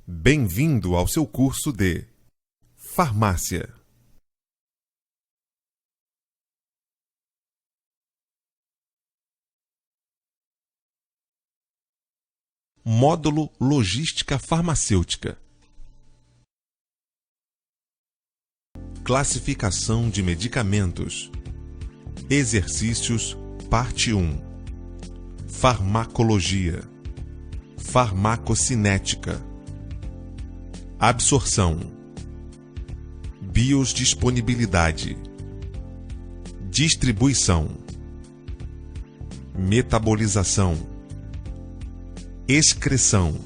Bem-vindo ao seu curso de Farmácia. Módulo Logística Farmacêutica. Classificação de medicamentos. Exercícios, parte 1. Farmacologia. Farmacocinética. Absorção. Biodisponibilidade. Distribuição. Metabolização. Excreção.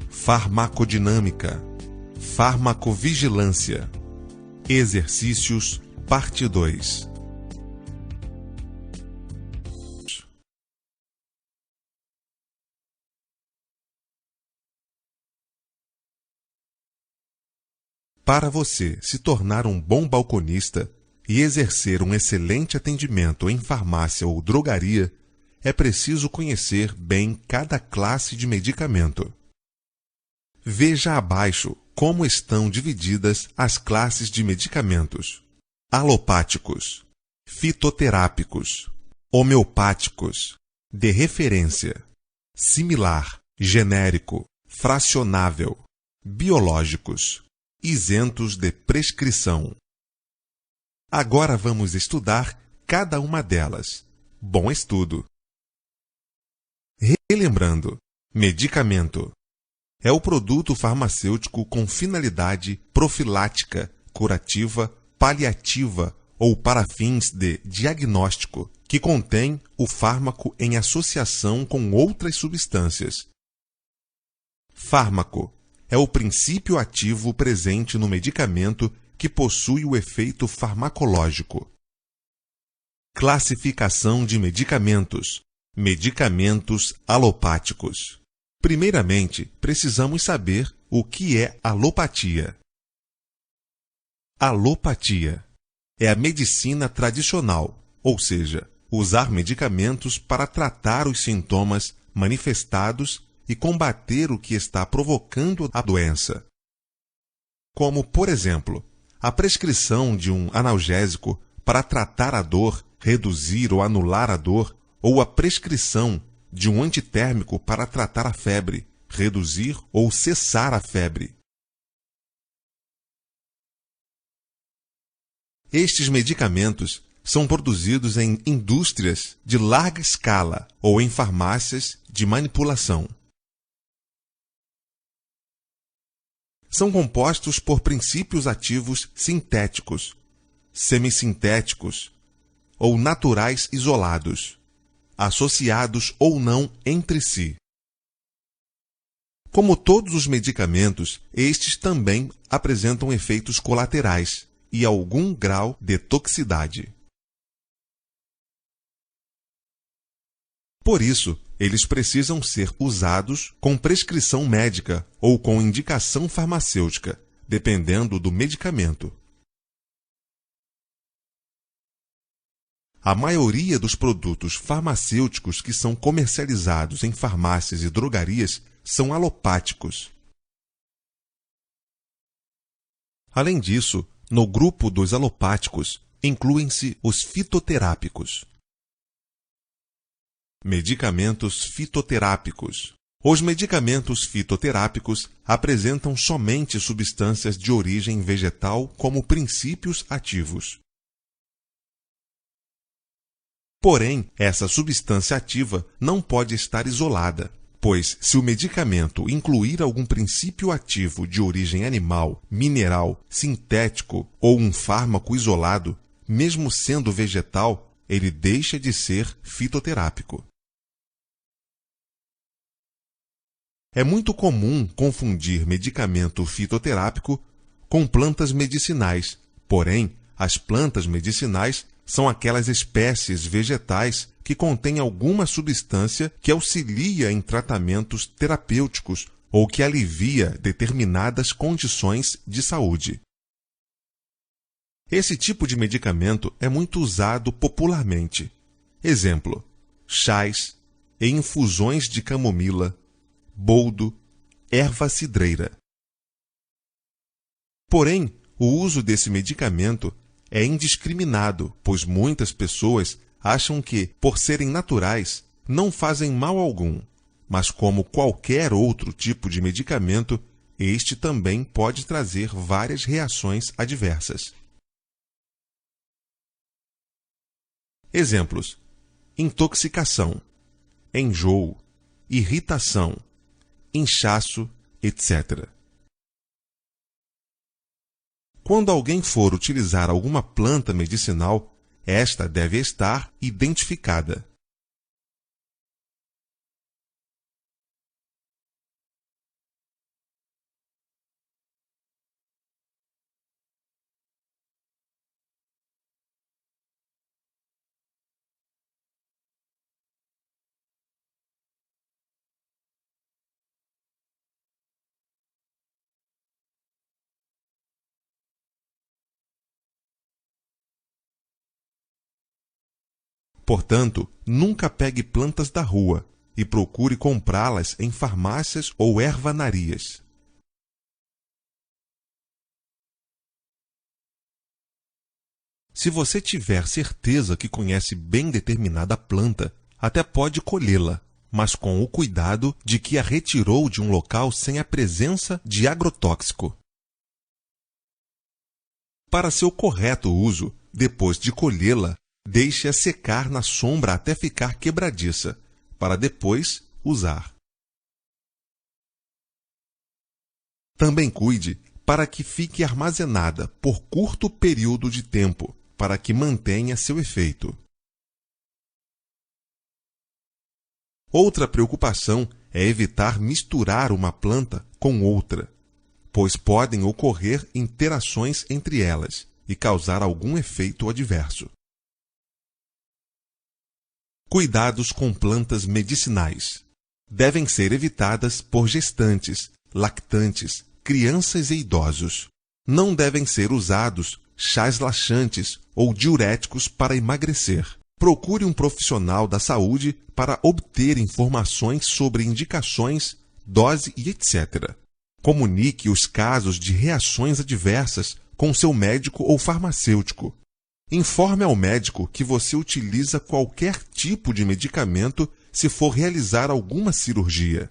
Farmacodinâmica. Farmacovigilância. Exercícios, parte 2. Para você se tornar um bom balconista e exercer um excelente atendimento em farmácia ou drogaria, é preciso conhecer bem cada classe de medicamento. Veja abaixo como estão divididas as classes de medicamentos: alopáticos, fitoterápicos, homeopáticos, de referência, similar, genérico, fracionável, biológicos, isentos de prescrição. Agora vamos estudar cada uma delas. Bom estudo! Relembrando, medicamento é o produto farmacêutico com finalidade profilática, curativa, paliativa ou para fins de diagnóstico, que contém o fármaco em associação com outras substâncias. Fármaco é o princípio ativo presente no medicamento que possui o efeito farmacológico. Classificação de medicamentos. Medicamentos alopáticos. Primeiramente, precisamos saber o que é alopatia. Alopatia é a medicina tradicional, ou seja, usar medicamentos para tratar os sintomas manifestados e combater o que está provocando a doença. Como, por exemplo, a prescrição de um analgésico para tratar a dor, reduzir ou anular a dor, ou a prescrição de um antitérmico para tratar a febre, reduzir ou cessar a febre. Estes medicamentos são produzidos em indústrias de larga escala ou em farmácias de manipulação. São compostos por princípios ativos sintéticos, semissintéticos ou naturais isolados, associados ou não entre si. Como todos os medicamentos, estes também apresentam efeitos colaterais e algum grau de toxicidade. Por isso, eles precisam ser usados com prescrição médica ou com indicação farmacêutica, dependendo do medicamento. A maioria dos produtos farmacêuticos que são comercializados em farmácias e drogarias são alopáticos. Além disso, no grupo dos alopáticos, incluem-se os fitoterápicos. Medicamentos fitoterápicos. Os medicamentos fitoterápicos apresentam somente substâncias de origem vegetal como princípios ativos. Porém, essa substância ativa não pode estar isolada, pois, se o medicamento incluir algum princípio ativo de origem animal, mineral, sintético ou um fármaco isolado, mesmo sendo vegetal, ele deixa de ser fitoterápico. É muito comum confundir medicamento fitoterápico com plantas medicinais, porém, as plantas medicinais são aquelas espécies vegetais que contêm alguma substância que auxilia em tratamentos terapêuticos ou que alivia determinadas condições de saúde. Esse tipo de medicamento é muito usado popularmente. Exemplo: chás e infusões de camomila, boldo, erva cidreira. Porém, o uso desse medicamento é indiscriminado, pois muitas pessoas acham que, por serem naturais, não fazem mal algum, mas como qualquer outro tipo de medicamento, este também pode trazer várias reações adversas. Exemplos: intoxicação, enjoo, irritação, inchaço, etc. Quando alguém for utilizar alguma planta medicinal, esta deve estar identificada. Portanto, nunca pegue plantas da rua e procure comprá-las em farmácias ou ervanarias. Se você tiver certeza que conhece bem determinada planta, até pode colhê-la, mas com o cuidado de que a retirou de um local sem a presença de agrotóxico. Para seu correto uso, depois de colhê-la, deixe-a secar na sombra até ficar quebradiça, para depois usar. Também cuide para que fique armazenada por curto período de tempo, para que mantenha seu efeito. Outra preocupação é evitar misturar uma planta com outra, pois podem ocorrer interações entre elas e causar algum efeito adverso. Cuidados com plantas medicinais. Devem ser evitadas por gestantes, lactantes, crianças e idosos. Não devem ser usados chás laxantes ou diuréticos para emagrecer. Procure um profissional da saúde para obter informações sobre indicações, dose e etc. Comunique os casos de reações adversas com seu médico ou farmacêutico. Informe ao médico que você utiliza qualquer tipo de medicamento se for realizar alguma cirurgia.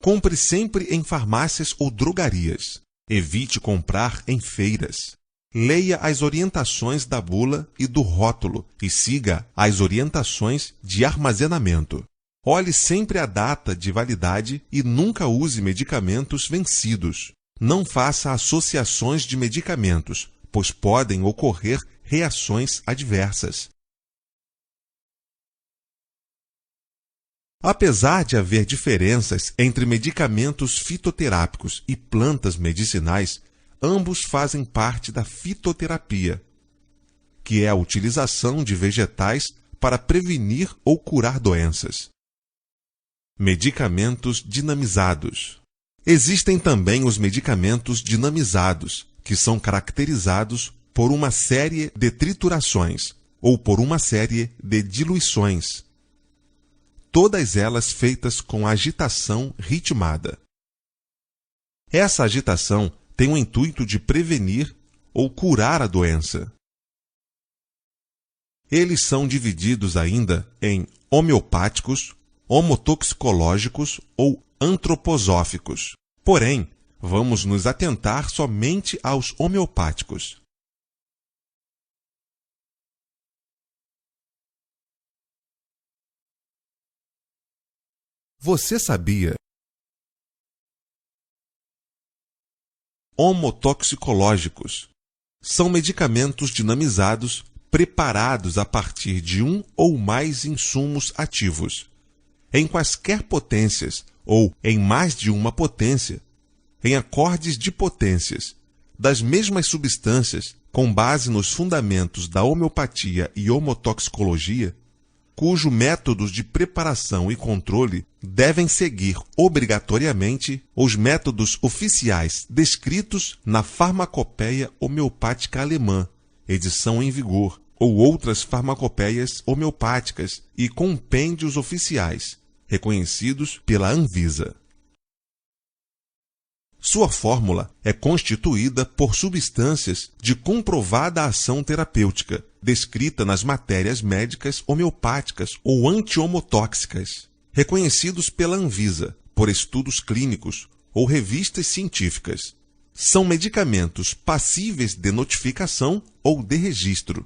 Compre sempre em farmácias ou drogarias. Evite comprar em feiras. Leia as orientações da bula e do rótulo e siga as orientações de armazenamento. Olhe sempre a data de validade e nunca use medicamentos vencidos. Não faça associações de medicamentos, pois podem ocorrer reações adversas. Apesar de haver diferenças entre medicamentos fitoterápicos e plantas medicinais, ambos fazem parte da fitoterapia, que é a utilização de vegetais para prevenir ou curar doenças. Medicamentos dinamizados. Existem também os medicamentos dinamizados, que são caracterizados por uma série de triturações ou por uma série de diluições, todas elas feitas com agitação ritmada. Essa agitação tem o intuito de prevenir ou curar a doença. Eles são divididos ainda em homeopáticos, homotoxicológicos ou antroposóficos. Porém, vamos nos atentar somente aos homeopáticos. Você sabia? Homotoxicológicos são medicamentos dinamizados preparados a partir de um ou mais insumos ativos, em quaisquer potências ou em mais de uma potência, em acordes de potências, das mesmas substâncias com base nos fundamentos da homeopatia e homotoxicologia, cujo métodos de preparação e controle devem seguir obrigatoriamente os métodos oficiais descritos na Farmacopeia Homeopática Alemã, edição em vigor, ou outras farmacopeias homeopáticas e compêndios oficiais, reconhecidos pela Anvisa. Sua fórmula é constituída por substâncias de comprovada ação terapêutica, descrita nas matérias médicas homeopáticas ou anti-homotóxicas, reconhecidos pela Anvisa por estudos clínicos ou revistas científicas. São medicamentos passíveis de notificação ou de registro.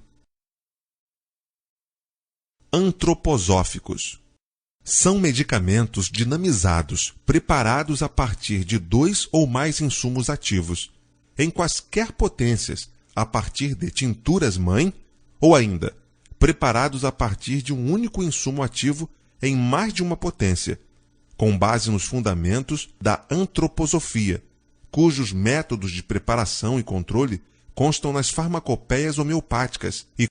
Antroposóficos. São medicamentos dinamizados, preparados a partir de 2 ou mais insumos ativos, em quaisquer potências, a partir de tinturas-mãe, ou ainda, preparados a partir de um único insumo ativo em mais de uma potência, com base nos fundamentos da antroposofia, cujos métodos de preparação e controle constam nas farmacopeias homeopáticas e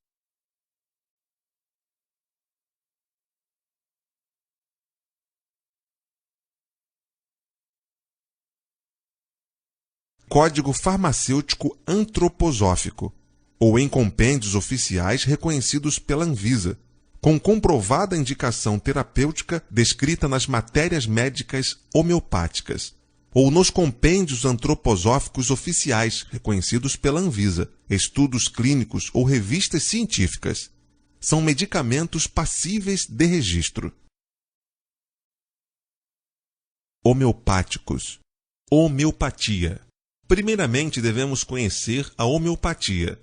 Código Farmacêutico Antroposófico, ou em compêndios oficiais reconhecidos pela Anvisa, com comprovada indicação terapêutica descrita nas matérias médicas homeopáticas, ou nos compêndios antroposóficos oficiais reconhecidos pela Anvisa, estudos clínicos ou revistas científicas. São medicamentos passíveis de registro. Homeopáticos. Homeopatia. Primeiramente, devemos conhecer a homeopatia.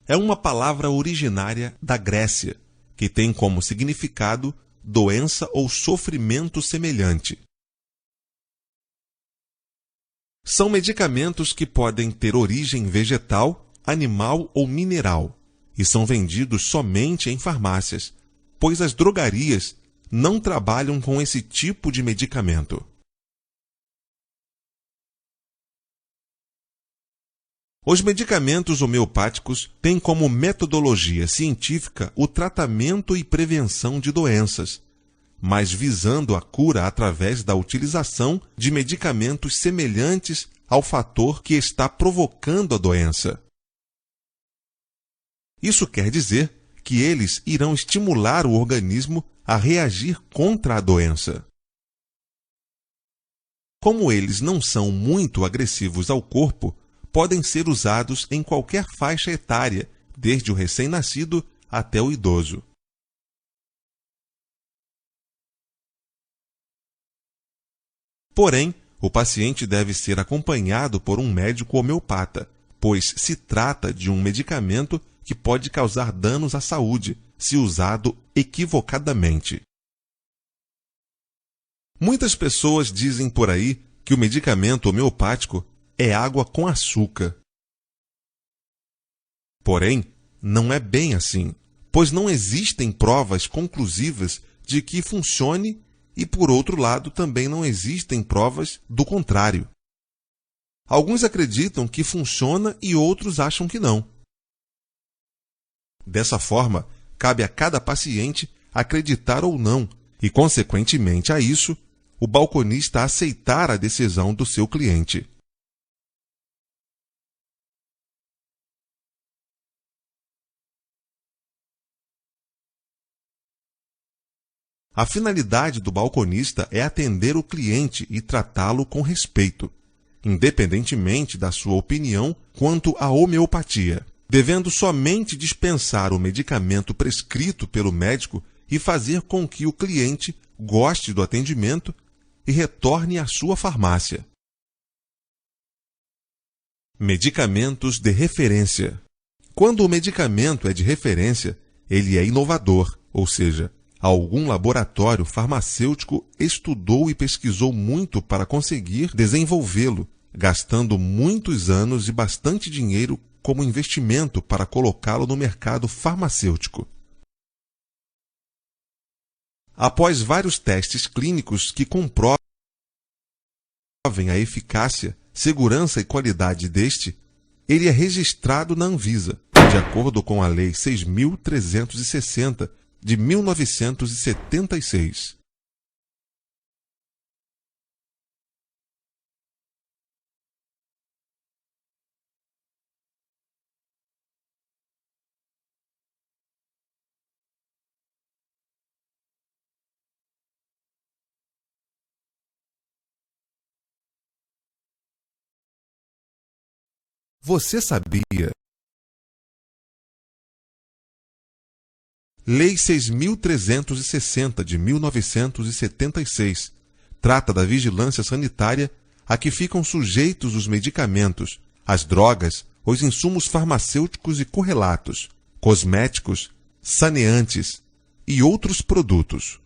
É uma palavra originária da Grécia, que tem como significado doença ou sofrimento semelhante. São medicamentos que podem ter origem vegetal, animal ou mineral, e são vendidos somente em farmácias, pois as drogarias não trabalham com esse tipo de medicamento. Os medicamentos homeopáticos têm como metodologia científica o tratamento e prevenção de doenças, mas visando a cura através da utilização de medicamentos semelhantes ao fator que está provocando a doença. Isso quer dizer que eles irão estimular o organismo a reagir contra a doença. Como eles não são muito agressivos ao corpo, podem ser usados em qualquer faixa etária, desde o recém-nascido até o idoso. Porém, o paciente deve ser acompanhado por um médico homeopata, pois se trata de um medicamento que pode causar danos à saúde, se usado equivocadamente. Muitas pessoas dizem por aí que o medicamento homeopático é água com açúcar. Porém, não é bem assim, pois não existem provas conclusivas de que funcione e, por outro lado, também não existem provas do contrário. Alguns acreditam que funciona e outros acham que não. Dessa forma, cabe a cada paciente acreditar ou não, e, consequentemente a isso, o balconista aceitar a decisão do seu cliente. A finalidade do balconista é atender o cliente e tratá-lo com respeito, independentemente da sua opinião quanto à homeopatia, devendo somente dispensar o medicamento prescrito pelo médico e fazer com que o cliente goste do atendimento e retorne à sua farmácia. Medicamentos de referência. Quando o medicamento é de referência, ele é inovador, ou seja, algum laboratório farmacêutico estudou e pesquisou muito para conseguir desenvolvê-lo, gastando muitos anos e bastante dinheiro como investimento para colocá-lo no mercado farmacêutico. Após vários testes clínicos que comprovem a eficácia, segurança e qualidade deste, ele é registrado na Anvisa, de acordo com a Lei 6.360, de 1976. Você sabia? Lei 6.360 de 1976 trata da vigilância sanitária a que ficam sujeitos os medicamentos, as drogas, os insumos farmacêuticos e correlatos, cosméticos, saneantes e outros produtos.